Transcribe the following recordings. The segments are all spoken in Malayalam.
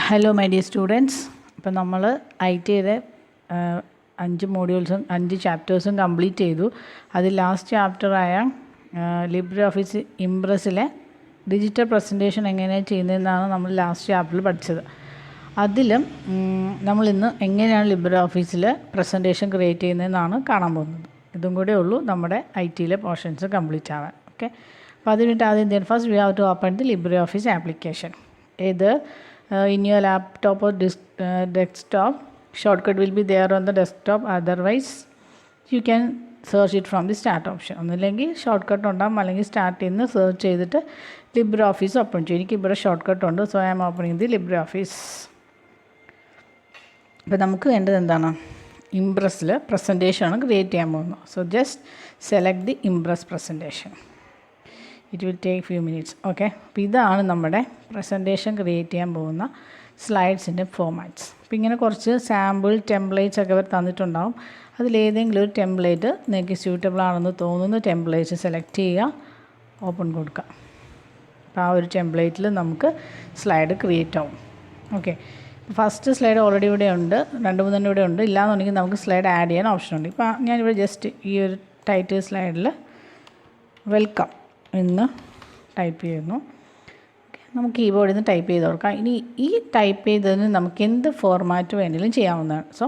Hello my dear students. ഇപ്പം നമ്മൾ ഐ ടിയുടെ 5 മോഡ്യൂൾസും 5 ചാപ്റ്റേഴ്സും കംപ്ലീറ്റ് ചെയ്തു. അതിൽ ലാസ്റ്റ് ചാപ്റ്ററായ ലിബ്രെ ഓഫീസ് ഇംപ്രസ്സിലെ ഡിജിറ്റൽ പ്രസൻറ്റേഷൻ എങ്ങനെയാണ് ചെയ്യുന്നതെന്നാണ് നമ്മൾ ലാസ്റ്റ് ചാപ്റ്ററിൽ പഠിച്ചത്. അതിലും നമ്മളിന്ന് എങ്ങനെയാണ് ലിബ്രെ ഓഫീസിൽ പ്രസൻറ്റേഷൻ ക്രിയേറ്റ് ചെയ്യുന്നതെന്നാണ് കാണാൻ പോകുന്നത്. ഇതും കൂടെ ഉള്ളൂ നമ്മുടെ ഐ ടിയിലെ പോർഷൻസ് കംപ്ലീറ്റ് ആവാൻ. ഓക്കെ, അപ്പോൾ അതിനിട്ട് ആദ്യം first we have to open the Libre Office application. ഏത് in your laptop or desktop, shortcut will be there on the desktop. Otherwise you can search it from the start option. ഒന്നില്ലെങ്കിൽ ഷോർട്ട് കട്ട് ഉണ്ടാകും, അല്ലെങ്കിൽ സ്റ്റാർട്ടിൽ നിന്ന് സെർച്ച് ചെയ്തിട്ട് ലിബ്രെ ഓഫീസ് ഓപ്പൺ ചെയ്യും. എനിക്ക് ഇവിടെ ഷോർട്ട് കട്ട് ഉണ്ട്, so I am opening the Libre Office. അപ്പോൾ നമുക്ക് വേണ്ടത് എന്താണ്? ഇംപ്രസ്സിൽ പ്രസൻറ്റേഷനാണ് ക്രിയേറ്റ് ചെയ്യാൻ പോകുന്നത്. So just select the Impress presentation. It will take few minutes. Okay, അപ്പോൾ ഇതാണ് നമ്മുടെ പ്രസൻറ്റേഷൻ ക്രിയേറ്റ് ചെയ്യാൻ പോകുന്ന സ്ലൈഡ്സിൻ്റെ ഫോമാറ്റ്സ്. അപ്പോൾ ഇങ്ങനെ കുറച്ച് സാമ്പിൾ ടെംപ്ലേറ്റ്സ് ഒക്കെ അവർ തന്നിട്ടുണ്ടാകും. അതിലേതെങ്കിലും ഒരു ടെംപ്ലേറ്റ് നിങ്ങൾക്ക് സ്യൂട്ടബിൾ ആണെന്ന് തോന്നുന്ന ടെംപ്ലേറ്റ്സ് സെലക്ട് ചെയ്യുക, ഓപ്പൺ കൊടുക്കുക. അപ്പോൾ ആ ഒരു ടെംപ്ലേറ്റിൽ നമുക്ക് സ്ലൈഡ് ക്രിയേറ്റ് ആവും. ഓക്കെ, ഫസ്റ്റ് സ്ലൈഡ് ഓൾറെഡി ഇവിടെ ഉണ്ട്, 2-3 ഇവിടെ ഉണ്ട്. ഇല്ലാന്നുണ്ടെങ്കിൽ നമുക്ക് സ്ലൈഡ് ആഡ് ചെയ്യാൻ ഓപ്ഷൻ ഉണ്ട്. ഇപ്പോൾ ഞാനിവിടെ ജസ്റ്റ് ഈ ഒരു ടൈറ്റിൽ സ്ലൈഡിൽ വെൽക്കം എന്ന് ടൈപ്പ് ചെയ്യുന്നു. നമുക്ക് കീബോർഡിൽ നിന്ന് ടൈപ്പ് ചെയ്ത് കൊടുക്കാം. ഇനി ഈ ടൈപ്പ് ചെയ്തതിന് നമുക്ക് എന്ത് ഫോർമാറ്റ് വേണമെങ്കിലും ചെയ്യാവുന്നതാണ്. So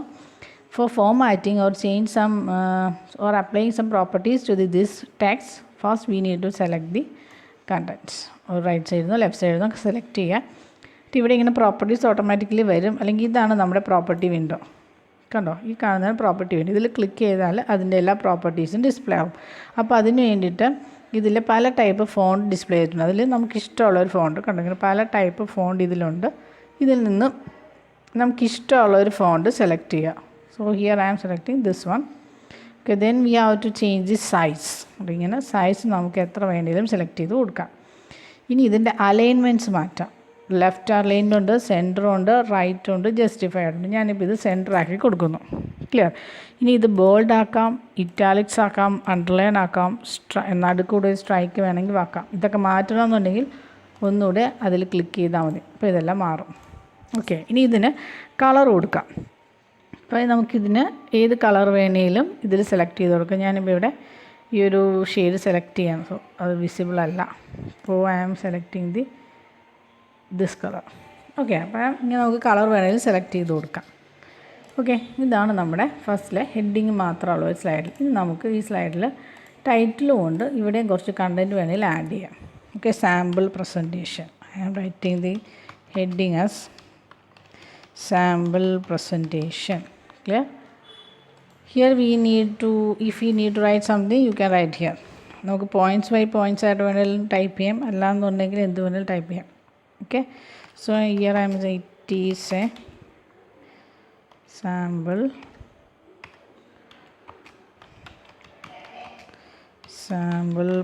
for formatting or change some or applying some properties to this text, first we need to select the contents. Right സൈഡിൽ നിന്നോ ലെഫ്റ്റ് സൈഡിൽ നിന്നോ സെലക്ട് ചെയ്യുക. ഇവിടെ ഇങ്ങനെ പ്രോപ്പർട്ടീസ് ഓട്ടോമാറ്റിക്കലി വരും. അല്ലെങ്കിൽ ഇതാണ് നമ്മുടെ പ്രോപ്പർട്ടി വിൻഡോ. കണ്ടോ, ഈ കാണുന്നതാണ് പ്രോപ്പർട്ടി വിൻഡോ. ഇതിൽ ക്ലിക്ക് ചെയ്താൽ അതിൻ്റെ എല്ലാ പ്രോപ്പർട്ടീസും ഡിസ്പ്ലേ ആവും. അപ്പോൾ അതിന് വേണ്ടിയിട്ട് ഇതിൽ പല ടൈപ്പ് ഫോണ്ട് ഡിസ്പ്ലേ ചെയ്തിട്ടുണ്ട്. അതിൽ നമുക്കിഷ്ടമുള്ളൊരു ഫോണ്ട് കണ്ടോ, ഇങ്ങനെ പല ടൈപ്പ് ഫോണ്ട് ഇതിലുണ്ട്. ഇതിൽ നിന്ന് നമുക്കിഷ്ടമുള്ളൊരു ഫോണ്ട് സെലക്ട് ചെയ്യുക. So here I am selecting this one. Okay, then we have to change the size. അപ്പോൾ ഇങ്ങനെ സൈസ് നമുക്ക് എത്ര വേണമെങ്കിലും സെലക്ട് ചെയ്ത് കൊടുക്കാം. ഇനി ഇതിൻ്റെ അലൈൻമെൻറ്റ്സ് മാറ്റാം. ലെഫ്റ്റ് അലൈൻഡ് ഉണ്ട്, സെൻറ്ററും ഉണ്ട്, റൈറ്റും ഉണ്ട്, ജസ്റ്റിഫൈഡ് ഉണ്ട്. ഞാനിപ്പോൾ ഇത് സെൻറ്ററാക്കി കൊടുക്കുന്നു. ക്ലിയർ. ഇനി ഇത് ബോൾഡ് ആക്കാം, ഇറ്റാലിക്സ് ആക്കാം, അണ്ടർലൈൻ ആക്കാം, നടുക്കൂടെ സ്ട്രൈക്ക് വേണമെങ്കിൽ ആക്കാം. ഇതൊക്കെ മാറ്റണമെന്നുണ്ടെങ്കിൽ ഒന്നുകൂടെ അതിൽ ക്ലിക്ക് ചെയ്താൽ മതി. അപ്പോൾ ഇതെല്ലാം മാറും. ഓക്കെ, ഇനി ഇതിന് കളർ കൊടുക്കാം. അപ്പോൾ നമുക്കിതിന് ഏത് കളർ വേണമെങ്കിലും ഇതിൽ സെലക്ട് ചെയ്ത് കൊടുക്കാം. ഞാനിപ്പോൾ ഇവിടെ ഈ ഒരു ഷെയ്ഡ് സെലക്ട് ചെയ്യാം. സോ അത് വിസിബിൾ അല്ല. അപ്പോൾ I am selecting this colour. Okay, അപ്പോൾ ഇങ്ങനെ നമുക്ക് കളർ വേണമെങ്കിൽ സെലക്ട് ചെയ്ത് കൊടുക്കാം. ഓക്കെ, ഇതാണ് നമ്മുടെ ഫസ്റ്റിലെ ഹെഡിങ് മാത്രമുള്ള ഒരു സ്ലൈഡിൽ. ഇനി നമുക്ക് ഈ സ്ലൈഡിൽ ടൈറ്റിലും ഉണ്ട്, ഇവിടെയും കുറച്ച് കണ്ടൻറ്റ് വേണമെങ്കിൽ ആഡ് ചെയ്യാം. Okay, sample presentation. I am writing the heading as sample presentation. Clear. Here we need to, if you need to write something you can write here. നമുക്ക് പോയിൻറ്റ്സ് ബൈ പോയിൻറ്റ്സ് ആയിട്ട് വേണമെങ്കിലും ടൈപ്പ് ചെയ്യാം, അല്ലാന്നുണ്ടെങ്കിൽ എന്ത് വേണമെങ്കിലും ടൈപ്പ് ചെയ്യാം. Okay, so here I am saying it is a sample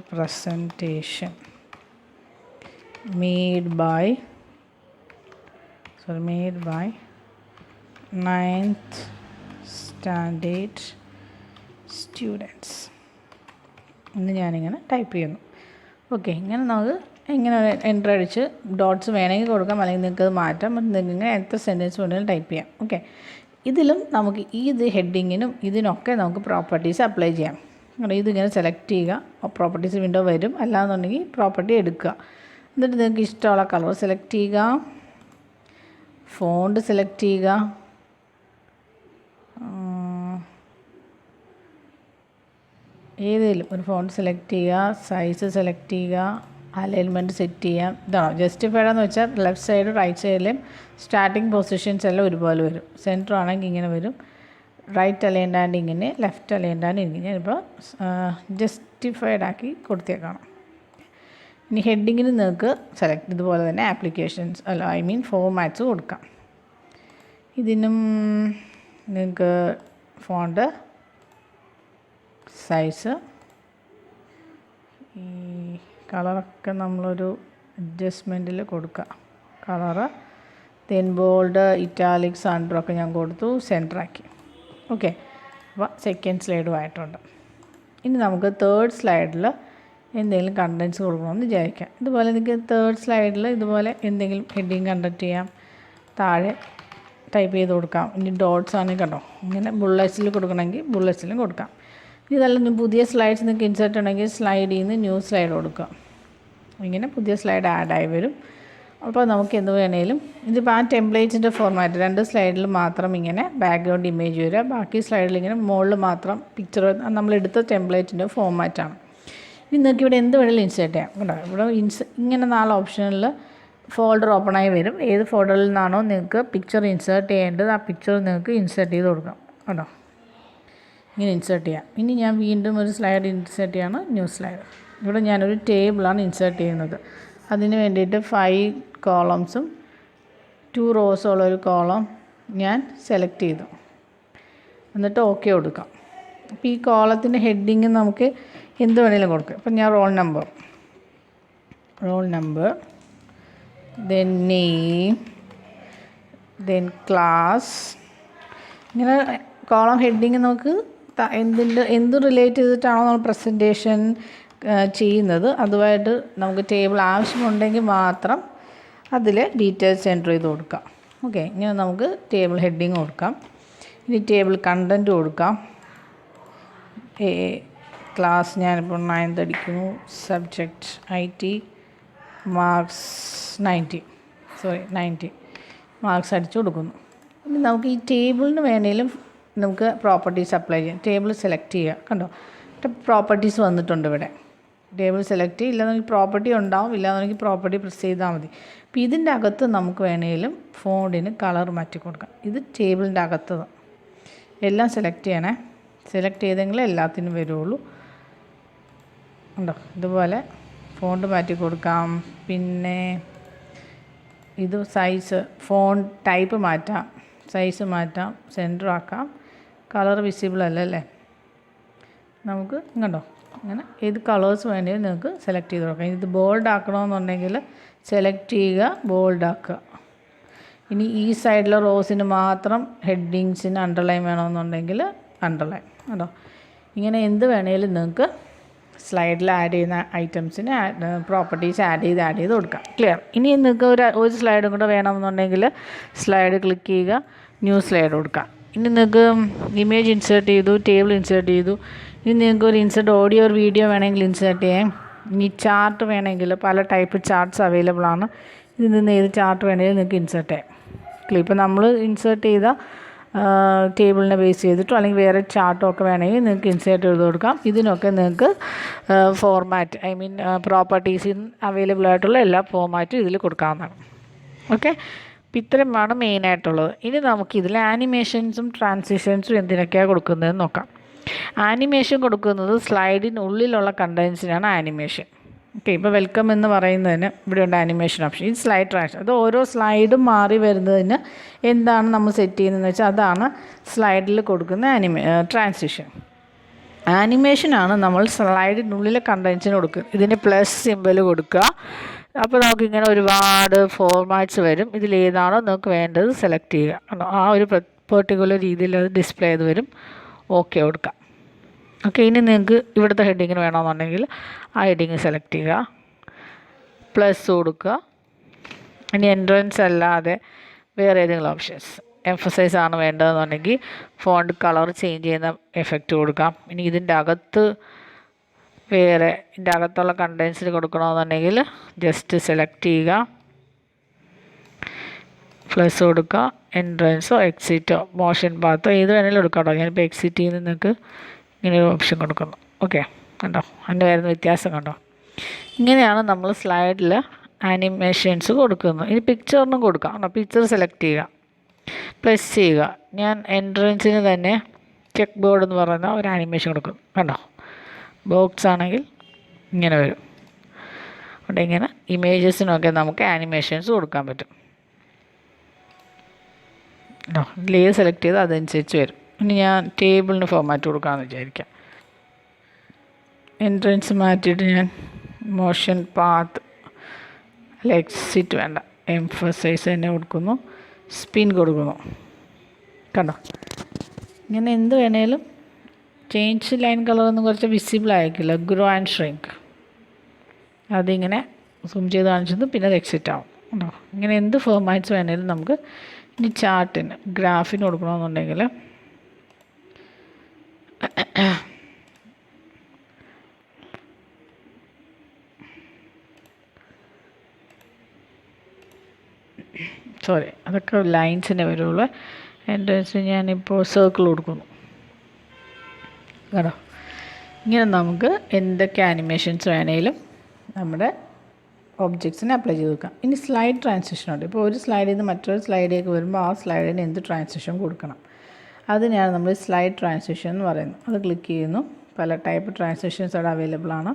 presentation made by 9th standard students എന്ന് ഞാനിങ്ങനെ ടൈപ്പ് ചെയ്യുന്നു. ഓക്കെ, ഇങ്ങനെ നമുക്ക് ഇങ്ങനെ എൻ്റർ അടിച്ച് ഡോട്ട്സ് വേണമെങ്കിൽ കൊടുക്കാം, അല്ലെങ്കിൽ നിങ്ങൾക്ക് അത് മാറ്റാം. നിങ്ങൾക്ക് ഇങ്ങനെ എത്ര സെൻറ്റൻസ് വേണമെങ്കിലും ടൈപ്പ് ചെയ്യാം. ഓക്കെ, ഇതിലും നമുക്ക് ഇത് ഹെഡിങ്ങിനും ഇതിനൊക്കെ നമുക്ക് പ്രോപ്പർട്ടീസ് അപ്ലൈ ചെയ്യാം. ഇതിങ്ങനെ സെലക്ട് ചെയ്യുക, പ്രോപ്പർട്ടീസ് വിൻഡോ വരും. അല്ലാന്നുണ്ടെങ്കിൽ പ്രോപ്പർട്ടി എടുക്കുക. എന്നിട്ട് നിങ്ങൾക്ക് ഇഷ്ടമുള്ള കളർ സെലക്ട് ചെയ്യുക, ഫോണ്ട് സെലക്ട് ചെയ്യുക, ഏതെങ്കിലും ഒരു ഫോണ്ട് സെലക്ട് ചെയ്യുക, സൈസ് സെലക്ട് ചെയ്യുക, അലൈൻമെൻറ്റ് സെറ്റ് ചെയ്യാം. ഇതാണോ ജസ്റ്റിഫൈഡ് എന്ന് വെച്ചാൽ ലെഫ്റ്റ് സൈഡ് റൈറ്റ് സൈഡിലെയും സ്റ്റാർട്ടിങ് പൊസിഷൻസ് എല്ലാം ഒരുപോലെ വരും. സെൻറ്റർ ആണെങ്കിൽ ഇങ്ങനെ വരും, റൈറ്റ് അലൈൻഡ് ആൻഡ് ഇങ്ങനെ, ലെഫ്റ്റ് അലൈൻഡ് ആൻഡ് ഇങ്ങനെ. ഞാനിപ്പോൾ ജസ്റ്റിഫൈഡ് ആക്കി കൊടുത്തേക്കണം. ഇനി ഹെഡിങ്ങിന് നിങ്ങൾക്ക് സെലക്ട് ഇതുപോലെ തന്നെ ആപ്ലിക്കേഷൻസ് ഫോർമാറ്റ്സ് കൊടുക്കാം. ഇതിനും നിങ്ങൾക്ക് ഫോണ്ട് സൈസ്, ഈ കളറൊക്കെ നമ്മളൊരു അഡ്ജസ്റ്റ്മെൻറ്റിൽ കൊടുക്കുക. കളറ് ദെൻ ബോൾഡ്, ഇറ്റാലിക്സ്, അണ്ടറൊക്കെ ഞാൻ കൊടുത്തു, സെൻറ്ററാക്കി. ഓക്കെ, അപ്പോൾ സെക്കൻഡ് സ്ലൈഡും ആയിട്ടുണ്ട്. ഇനി നമുക്ക് തേർഡ് സ്ലൈഡിൽ എന്തെങ്കിലും കണ്ടൻറ്റ്സ് കൊടുക്കണമെന്ന് വിചാരിക്കാം. ഇതുപോലെ നിങ്ങൾക്ക് തേർഡ് സ്ലൈഡിൽ ഇതുപോലെ എന്തെങ്കിലും ഹെഡിങ് കണ്ടക്ട് ചെയ്യാം, താഴെ ടൈപ്പ് ചെയ്ത് കൊടുക്കാം. ഇനി ഡോട്ട്സ് ആണെങ്കിൽ കണ്ടോ, ഇങ്ങനെ ബുള്ളറ്റ്സിൽ കൊടുക്കണമെങ്കിൽ ബുള്ളറ്റ്സിലും കൊടുക്കാം. ഇതല്ല പുതിയ സ്ലൈഡ്സ് നിങ്ങൾക്ക് ഇൻസേർട്ട് ഉണ്ടെങ്കിൽ സ്ലൈഡിൽ നിന്ന് ന്യൂ സ്ലൈഡ് കൊടുക്കുക. ഇങ്ങനെ പുതിയ സ്ലൈഡ് ആഡായി വരും. അപ്പോൾ നമുക്ക് എന്ത് വേണേലും ഇതിപ്പോൾ ആ ടെംപ്ലേറ്റിൻ്റെ ഫോർമാറ്റ് 2 സ്ലൈഡിൽ മാത്രം ഇങ്ങനെ ബാക്ക്ഗ്രൗണ്ട് ഇമേജ് വരിക, ബാക്കി സ്ലൈഡിൽ ഇങ്ങനെ മുകളിൽ മാത്രം പിക്ചർ നമ്മളെടുത്ത ടെംപ്ലേറ്റിൻ്റെ ഫോർമാറ്റാണ്. ഇനി നിങ്ങൾക്ക് ഇവിടെ എന്ത് വേണമെങ്കിലും ഇൻസേർട്ട് ചെയ്യാം. കേട്ടോ, ഇവിടെ ഇങ്ങനെ 4 ഓപ്ഷനിൽ ഫോൾഡർ ഓപ്പണായി വരും. ഏത് ഫോൾഡറിൽ നിന്നാണോ നിങ്ങൾക്ക് പിക്ചർ ഇൻസേർട്ട് ചെയ്യേണ്ടത് ആ പിക്ചർ നിങ്ങൾക്ക് ഇൻസേർട്ട് ചെയ്ത് കൊടുക്കാം. കേട്ടോ, ഇങ്ങനെ ഇൻസേർട്ട് ചെയ്യാം. ഇനി ഞാൻ വീണ്ടും ഒരു സ്ലൈഡ് ഇൻസേർട്ട് ചെയ്യാണ്, ന്യൂ സ്ലൈഡ്. ഇവിടെ ഞാനൊരു ടേബിളാണ് ഇൻസേർട്ട് ചെയ്യുന്നത്. അതിന് വേണ്ടിയിട്ട് 5 കോളംസും 2 റോസും ഉള്ളൊരു കോളം ഞാൻ സെലക്ട് ചെയ്തു. എന്നിട്ട് ഓക്കെ കൊടുക്കാം. അപ്പോൾ ഈ കോളത്തിൻ്റെ ഹെഡിങ് നമുക്ക് എന്ത് വേണമെങ്കിലും കൊടുക്കാം. ഇപ്പം ഞാൻ roll number then name then class, ഇങ്ങനെ കോളം ഹെഡിങ് നമുക്ക് എന്ത് റിലേറ്റ് ചെയ്തിട്ടാണോ നമ്മൾ പ്രസൻറ്റേഷൻ ചെയ്യുന്നത് അതുമായിട്ട് നമുക്ക് ടേബിൾ ആവശ്യമുണ്ടെങ്കിൽ മാത്രം അതിൽ ഡീറ്റെയിൽസ് എൻ്റർ ചെയ്ത് കൊടുക്കാം. ഓക്കെ, ഇങ്ങനെ നമുക്ക് ടേബിൾ ഹെഡിങ് കൊടുക്കാം. ഇനി ടേബിൾ കണ്ടൻറ്റ് കൊടുക്കാം. ക്ലാസ് ഞാനിപ്പോൾ 9th അടിക്കുന്നു. സബ്ജക്റ്റ് IT, മാർക്സ് 90 മാർക്സ് അടിച്ചു കൊടുക്കുന്നു. ഇനി നമുക്ക് ഈ ടേബിളിന് വേണേലും നമുക്ക് പ്രോപ്പർട്ടീസ് അപ്ലൈ ചെയ്യാം. ടേബിൾ സെലക്ട് ചെയ്യുക. കണ്ടോ, പ്രോപ്പർട്ടീസ് വന്നിട്ടുണ്ട് ഇവിടെ. ടേബിൾ സെലക്ട് ചെയ്യുക, ഇല്ലാന്നെങ്കിൽ പ്രോപ്പർട്ടി ഉണ്ടാവും, ഇല്ലാന്നെങ്കിൽ പ്രോപ്പർട്ടി പ്രസ് ചെയ്താൽ മതി. അപ്പോൾ ഇതിൻ്റെ അകത്ത് നമുക്ക് വേണേലും ഫോണ്ടിന് കളർ മാറ്റി കൊടുക്കാം. ഇത് ടേബിളിൻ്റെ അകത്ത് എല്ലാം സെലക്ട് ചെയ്യണേ. സെലക്ട് ചെയ്തെങ്കിൽ എല്ലാത്തിനും വരുള്ളൂ. ഉണ്ടോ, ഇതുപോലെ ഫോണ്ട് മാറ്റി കൊടുക്കാം. പിന്നെ ഇത് സൈസ്, ഫോണ്ട് ടൈപ്പ് മാറ്റാം, സൈസ് മാറ്റാം, സെൻറ്റർ ആക്കാം. കളർ വിസിബിൾ അല്ലേ, നമുക്ക് കണ്ടോ അങ്ങനെ ഏത് കളേഴ്സ് വേണമെങ്കിലും നിങ്ങൾക്ക് സെലക്ട് ചെയ്ത് കൊടുക്കാം. ഇത് ബോൾഡ് ആക്കണമെന്നുണ്ടെങ്കിൽ സെലക്ട് ചെയ്യുക, ബോൾഡ് ആക്കുക. ഇനി ഈ സൈഡിലെ റോസിന് മാത്രം ഹെഡിങ്സിന് അണ്ടർലൈൻ വേണമെന്നുണ്ടെങ്കിൽ അണ്ടർലൈൻ. കേട്ടോ, ഇങ്ങനെ എന്ത് വേണമെങ്കിലും നിങ്ങൾക്ക് സ്ലൈഡിൽ ആഡ് ചെയ്യുന്ന ഐറ്റംസിന് പ്രോപ്പർട്ടീസ് ആഡ് ചെയ്ത് കൊടുക്കാം. ക്ലിയർ. ഇനി നിങ്ങൾക്ക് ഒരു സ്ലൈഡും കൂടെ വേണമെന്നുണ്ടെങ്കിൽ സ്ലൈഡ് ക്ലിക്ക് ചെയ്യുക, ന്യൂ സ്ലൈഡ് കൊടുക്കാം. ഇനി നിങ്ങൾക്ക് ഇമേജ് ഇൻസേർട്ട് ചെയ്തു, ടേബിൾ ഇൻസേർട്ട് ചെയ്തു. ഇനി നിങ്ങൾക്ക് ഒരു ഇൻസേർട്ട് ഓഡിയോ ഒരു വീഡിയോ വേണമെങ്കിൽ ഇൻസേർട്ട് ചെയ്യാം. ഇനി ചാർട്ട് വേണമെങ്കിൽ പല ടൈപ്പ് ചാർട്ട്സ് അവൈലബിൾ ആണ്. ഇതിൽ നിന്ന് ഏത് ചാർട്ട് വേണമെങ്കിലും നിങ്ങൾക്ക് ഇൻസേർട്ട് ചെയ്യാം. ക്ലിയർ. ഇപ്പോൾ നമ്മൾ ഇൻസേർട്ട് ചെയ്ത ടേബിളിനെ ബേസ് ചെയ്തിട്ടോ അല്ലെങ്കിൽ വേറെ ചാർട്ടോ ഒക്കെ വേണമെങ്കിൽ നിങ്ങൾക്ക് ഇൻസേർട്ട് ചെയ്ത് കൊടുക്കാം. ഇതിനൊക്കെ നിങ്ങൾക്ക് ഫോർമാറ്റ് പ്രോപ്പർട്ടീസിൽ അവൈലബിൾ ആയിട്ടുള്ള എല്ലാ ഫോർമാറ്റും ഇതിൽ കൊടുക്കാവുന്നതാണ്. ഓക്കെ, അപ്പോൾ ഇത്രയുമാണ് മെയിനായിട്ടുള്ളത്. ഇനി നമുക്കിതിൽ ആനിമേഷൻസും ട്രാൻസിഷൻസും എന്തിനൊക്കെയാണ് കൊടുക്കുന്നതെന്ന് നോക്കാം. ആനിമേഷൻ കൊടുക്കുന്നത് സ്ലൈഡിനുള്ളിലുള്ള കണ്ടൻസിനാണ് ആനിമേഷൻ. ഓക്കെ, ഇപ്പോൾ വെൽക്കം എന്ന് പറയുന്നതിന് ഇവിടെയുണ്ട് ആനിമേഷൻ ഓപ്ഷൻ. ഈ സ്ലൈഡ് ട്രാൻസിഷൻ, അത് ഓരോ സ്ലൈഡും മാറി വരുന്നതിന് എന്താണ് നമ്മൾ സെറ്റ് ചെയ്യുന്നതെന്ന് വെച്ചാൽ അതാണ് സ്ലൈഡിൽ കൊടുക്കുന്ന ട്രാൻസിഷൻ. ആനിമേഷനാണ് നമ്മൾ സ്ലൈഡിനുള്ളിലെ കണ്ടൻസിന് കൊടുക്കുക. ഇതിന് പ്ലസ് സിമ്പൽ കൊടുക്കുക. അപ്പോൾ നമുക്കിങ്ങനെ ഒരുപാട് ഫോർമാറ്റ്സ് വരും. ഇതിലേതാണോ നിങ്ങൾക്ക് വേണ്ടത് സെലക്ട് ചെയ്യുക. ആ ഒരു പെർട്ടിക്കുലർ രീതിയിൽ അത് ഡിസ്പ്ലേ ചെയ്ത് വരും. ഓക്കെ കൊടുക്കാം. ഓക്കെ, ഇനി നിങ്ങൾക്ക് ഇവിടുത്തെ ഹെഡിങ്ങിന് വേണമെന്നുണ്ടെങ്കിൽ ആ ഹെഡിങ് സെലക്ട് ചെയ്യുക, പ്ലസ് കൊടുക്കുക. ഇനി എൻട്രൻസ് അല്ലാതെ വേറെ ഏതെങ്കിലും ഓപ്ഷൻസ് എംഫസൈസ് ആണ് വേണ്ടതെന്നുണ്ടെങ്കിൽ ഫോണ്ട് കളർ ചേഞ്ച് ചെയ്യുന്ന എഫക്റ്റ് കൊടുക്കാം. ഇനി ഇതിൻ്റെ അകത്ത് വേറെ ഇതിൻ്റെ അകത്തുള്ള കണ്ടൻസിൽ കൊടുക്കണമെന്നുണ്ടെങ്കിൽ ജസ്റ്റ് സെലക്ട് ചെയ്യുക, പ്ലസ് കൊടുക്കുക. എൻട്രൻസോ എക്സിറ്റോ മോഷൻ പാത്തോ ഏത് വേണമെങ്കിലും എടുക്കാം. കേട്ടോ, ഞാനിപ്പോൾ എക്സിറ്റ് ചെയ്ത് നിങ്ങൾക്ക് ഇങ്ങനെ ഒരു ഓപ്ഷൻ കൊടുക്കുന്നു. ഓക്കെ, കണ്ടോ അതിൻ്റെ വരുന്ന വ്യത്യാസം കണ്ടോ. ഇങ്ങനെയാണ് നമ്മൾ സ്ലൈഡിൽ ആനിമേഷൻസ് കൊടുക്കുന്നത്. ഇനി പിക്ചറിനും കൊടുക്കാം. കേട്ടോ, പിക്ചർ സെലക്ട് ചെയ്യുക, പ്ലസ് ചെയ്യുക. ഞാൻ എൻട്രൻസിന് തന്നെ ചെക്ക് ബോർഡ് എന്ന് പറയുന്ന ഒരു ആനിമേഷൻ കൊടുക്കും. കണ്ടോ, ബോക്സ് ആണെങ്കിൽ ഇങ്ങനെ വരും. അവിടെ ഇങ്ങനെ ഇമേജസിനൊക്കെ നമുക്ക് ആനിമേഷൻസ് കൊടുക്കാൻ പറ്റും. ലെയർ സെലക്ട് ചെയ്ത് അതനുസരിച്ച് വരും. ഇനി ഞാൻ ടേബിളിന് ഫോർമാറ്റ് കൊടുക്കാമെന്ന് വിചാരിക്കാം. എൻട്രൻസ് മാറ്റിയിട്ട് ഞാൻ മോഷൻ പാത്ത് അല്ല എക്സിറ്റ് വേണ്ട, എംഫസൈസ് തന്നെ കൊടുക്കുന്നു, സ്പിൻ കൊടുക്കുന്നു. കണ്ടോ, ഇങ്ങനെ എന്ത് വേണേലും ചേഞ്ച് ലൈൻ കളറൊന്നും കുറച്ച് വിസിബിൾ ആയിരിക്കില്ല. ഗ്രോ ആൻഡ് ഷ്രിങ്ക് അതിങ്ങനെ സൂം ചെയ്ത് കാണിച്ചത് പിന്നെ അത് എക്സിറ്റ് ആവും. ഉണ്ടോ? ഇങ്ങനെ എന്ത് ഫോർമാറ്റ്സ് വേണേലും നമുക്ക് ഇനി ചാർട്ടിന് ഗ്രാഫിന് കൊടുക്കണമെന്നുണ്ടെങ്കിൽ സോറി, അതൊക്കെ ലൈൻസിനെ വരുള്ളൂ. എൻ്റെ വെച്ച് ഞാനിപ്പോൾ സർക്കിൾ കൊടുക്കുന്നു കേട്ടോ. ഇങ്ങനെ നമുക്ക് എന്തൊക്കെ ആനിമേഷൻസ് വേണേലും നമ്മുടെ ഒബ്ജക്ട്സിനെ അപ്ലൈ ചെയ്ത് വെക്കാം. ഇനി സ്ലൈഡ് ട്രാൻസിഷൻ ഉണ്ട്. ഇപ്പോൾ ഒരു സ്ലൈഡിൽ നിന്ന് മറ്റൊരു സ്ലൈഡിലേക്ക് വരുമ്പോൾ ആ സ്ലൈഡിന് എന്ത് ട്രാൻസിഷൻ കൊടുക്കണം, അതിനെയാണ് നമ്മൾ സ്ലൈഡ് ട്രാൻസിഷൻ എന്ന് പറയുന്നത്. അത് ക്ലിക്ക് ചെയ്യുന്നു. പല ടൈപ്പ് ട്രാൻസിഷൻസ് അവിടെ അവൈലബിൾ ആണ്.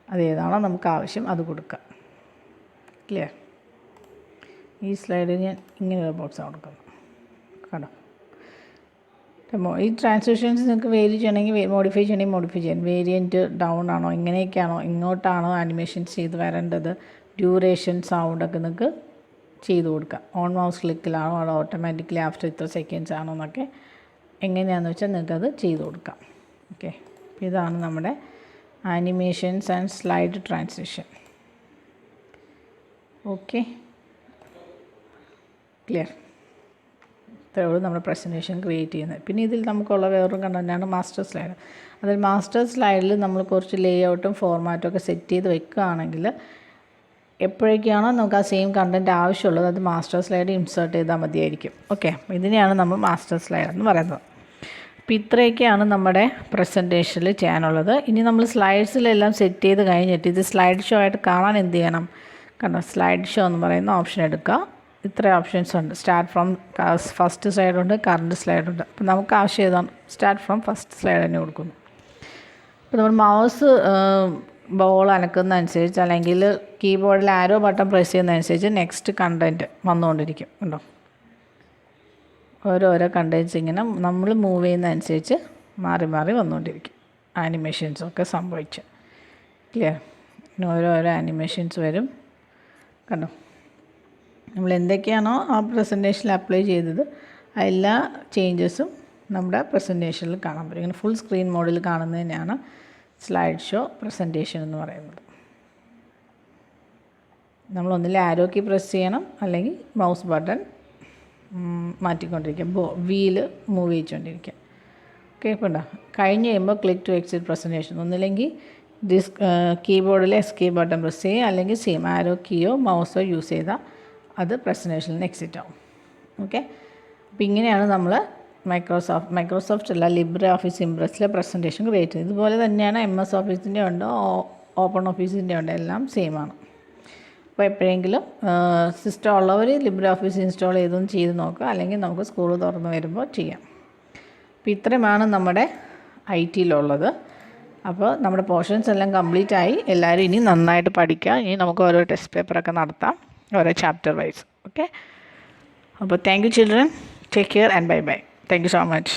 അതേതാണോ നമുക്ക് ആവശ്യം അത് കൊടുക്കാം. ക്ലിയർ? ഈ സ്ലൈഡിൽ ഞാൻ ഇങ്ങനെയുള്ള ബോക്സാണ് കൊടുക്കുന്നത് കണ്ടോ. ഈ ട്രാൻസിഷൻസ് നിങ്ങൾക്ക് വേരി ചെയ്യണമെങ്കിൽ മോഡിഫൈ ചെയ്യണമെങ്കിൽ മോഡിഫൈ ചെയ്യാം. വേരിയൻറ്റ് ഡൗൺ ആണോ, ഇങ്ങനെയൊക്കെയാണോ, ഇങ്ങോട്ടാണോ ആനിമേഷൻസ് ചെയ്ത് വരേണ്ടത്, ഡ്യൂറേഷൻ, സൗണ്ടൊക്കെ നിങ്ങൾക്ക് ചെയ്ത് കൊടുക്കാം. ഓൺ മൗസ് ക്ലിക്കിലാണോ അതോ ഓട്ടോമാറ്റിക്കലി ആഫ്റ്റർ ഇത്ര സെക്കൻഡ്സ് ആണോ എന്നൊക്കെ എങ്ങനെയാണെന്ന് വെച്ചാൽ നിങ്ങൾക്കത് ചെയ്ത് കൊടുക്കാം. ഓക്കെ, ഇതാണ് നമ്മുടെ animations and slide transition. Okay, clear? ഇത്രയുള്ളൂ നമ്മുടെ പ്രസൻറ്റേഷൻ ക്രിയേറ്റ് ചെയ്യുന്നത്. പിന്നെ ഇതിൽ നമുക്കുള്ള വേറൊരു കണ്ടൻറ്റാണ് മാസ്റ്റർ സ്ലൈഡ്. അതിൽ മാസ്റ്റർ സ്ലൈഡിൽ നമ്മൾ കുറച്ച് ലേ ഔട്ടും ഫോർമാറ്റും ഒക്കെ സെറ്റ് ചെയ്ത് വെക്കുകയാണെങ്കിൽ എപ്പോഴൊക്കെയാണോ നമുക്ക് ആ സെയിം കണ്ടൻറ്റ് ആവശ്യമുള്ളത് അത് മാസ്റ്റർ സ്ലൈഡ് ഇൻസേർട്ട് ചെയ്താൽ മതിയായിരിക്കും. ഓക്കെ, ഇതിനെയാണ് നമ്മൾ മാസ്റ്റർ സ്ലൈഡ് എന്ന് പറയുന്നത്. അപ്പോൾ ഇത്രയൊക്കെയാണ് നമ്മുടെ പ്രസൻറ്റേഷനിൽ ചെയ്യാനുള്ളത്. ഇനി നമ്മൾ സ്ലൈഡ്സിലെല്ലാം സെറ്റ് ചെയ്ത് കഴിഞ്ഞിട്ട് ഇത് സ്ലൈഡ് ഷോ ആയിട്ട് കാണാൻ എന്ത് ചെയ്യണം? കണ്ടോ, സ്ലൈഡ് ഷോ എന്ന് പറയുന്ന ഓപ്ഷൻ എടുക്കുക. ഇത്ര ഓപ്ഷൻസ് ഉണ്ട്. സ്റ്റാർട്ട് ഫ്രം ഫസ്റ്റ് സ്ലൈഡുണ്ട്, കറണ്ട് സ്ലൈഡുണ്ട്. അപ്പോൾ നമുക്ക് ആവശ്യം ഏതാണ്? സ്റ്റാർട്ട് ഫ്രം ഫസ്റ്റ് സ്ലൈഡ് തന്നെ കൊടുക്കുന്നു. അപ്പോൾ നമ്മൾ മൗസ് ബോൾ അനക്കുന്നതനുസരിച്ച് അല്ലെങ്കിൽ കീബോർഡിൽ ആരോ ബട്ടൺ പ്രസ് ചെയ്യുന്നതനുസരിച്ച് നെക്സ്റ്റ് കണ്ടൻറ്റ് വന്നുകൊണ്ടിരിക്കും. ഉണ്ടോ? ഓരോരോ കണ്ടൻറ്റ്സ് ഇങ്ങനെ നമ്മൾ മൂവ് ചെയ്യുന്നതനുസരിച്ച് മാറി മാറി വന്നുകൊണ്ടിരിക്കും. ആനിമേഷൻസൊക്കെ സംഭവിച്ച്. ക്ലിയർ? പിന്നെ ഓരോരോ ആനിമേഷൻസ് വരും. കണ്ടോ, നമ്മൾ എന്തൊക്കെയാണോ ആ പ്രസൻറ്റേഷനിൽ അപ്ലൈ ചെയ്തത് എല്ലാ ചേഞ്ചസും നമ്മുടെ പ്രസൻറ്റേഷനിൽ കാണാൻ പറ്റും. ഇങ്ങനെ ഫുൾ സ്ക്രീൻ മോഡിൽ കാണുന്നതിനാണ് സ്ലൈഡ് ഷോ പ്രസൻറ്റേഷൻ എന്ന് പറയുന്നത്. നമ്മളൊന്നിൽ ആരോ കീ പ്രസ് ചെയ്യണം, അല്ലെങ്കിൽ മൗസ് ബട്ടൺ മാറ്റിക്കൊണ്ടിരിക്കുക, വീല് മൂവ് ചെയ്തുകൊണ്ടിരിക്കുക. ഓക്കെ, ഇപ്പോൾ ഉണ്ടോ? കഴിഞ്ഞ് കഴിയുമ്പോൾ ക്ലിക്ക് ടു എക്സിറ്റ് പ്രസൻറ്റേഷൻ. ഒന്നില്ലെങ്കിൽ കീബോർഡിൽ എസ്കേപ്പ് ബട്ടൺ പ്രസ് ചെയ്യുക, അല്ലെങ്കിൽ സെയിം ആരോ കീയോ മൗസോ യൂസ് ചെയ്താൽ അത് പ്രസൻറ്റേഷനിൽ നിന്ന് എക്സിറ്റ് ആവും. ഓക്കെ, അപ്പോൾ ഇങ്ങനെയാണ് നമ്മൾ മൈക്രോസോഫ്റ്റ് അല്ല ലിബ്രെ ഓഫീസ് ഇംപ്രസ്സിലെ പ്രസൻറ്റേഷൻ ക്രിയേറ്റ് ചെയ്യുന്നത്. ഇതുപോലെ തന്നെയാണ് MS ഓഫീസിൻ്റെ ഉണ്ട്, ഓപ്പൺ ഓഫീസിൻ്റെ ഉണ്ട്, എല്ലാം സെയിം ആണ്. അപ്പോൾ എപ്പോഴെങ്കിലും സിസ്റ്റം ഉള്ളവർ ലിബ്രെ ഓഫീസ് ഇൻസ്റ്റാൾ ചെയ്തൊന്ന് ചെയ്ത് നോക്കുക, അല്ലെങ്കിൽ നമുക്ക് സ്കൂൾ തുറന്ന് വരുമ്പോൾ ചെയ്യാം. അപ്പോൾ ഇത്രയുമാണ് നമ്മുടെ IT-യിലുള്ളത്. അപ്പോൾ നമ്മുടെ പോർഷൻസ് എല്ലാം കംപ്ലീറ്റ് ആയി. എല്ലാവരും ഇനി നന്നായിട്ട് പഠിക്കുക. ഇനി നമുക്ക് ഓരോ ടെസ്റ്റ് പേപ്പറൊക്കെ നടത്താം, ഓരോ ചാപ്റ്റർ വൈസ്. ഓക്കെ, അപ്പോൾ thank you children. Take care and bye bye. Thank you so much.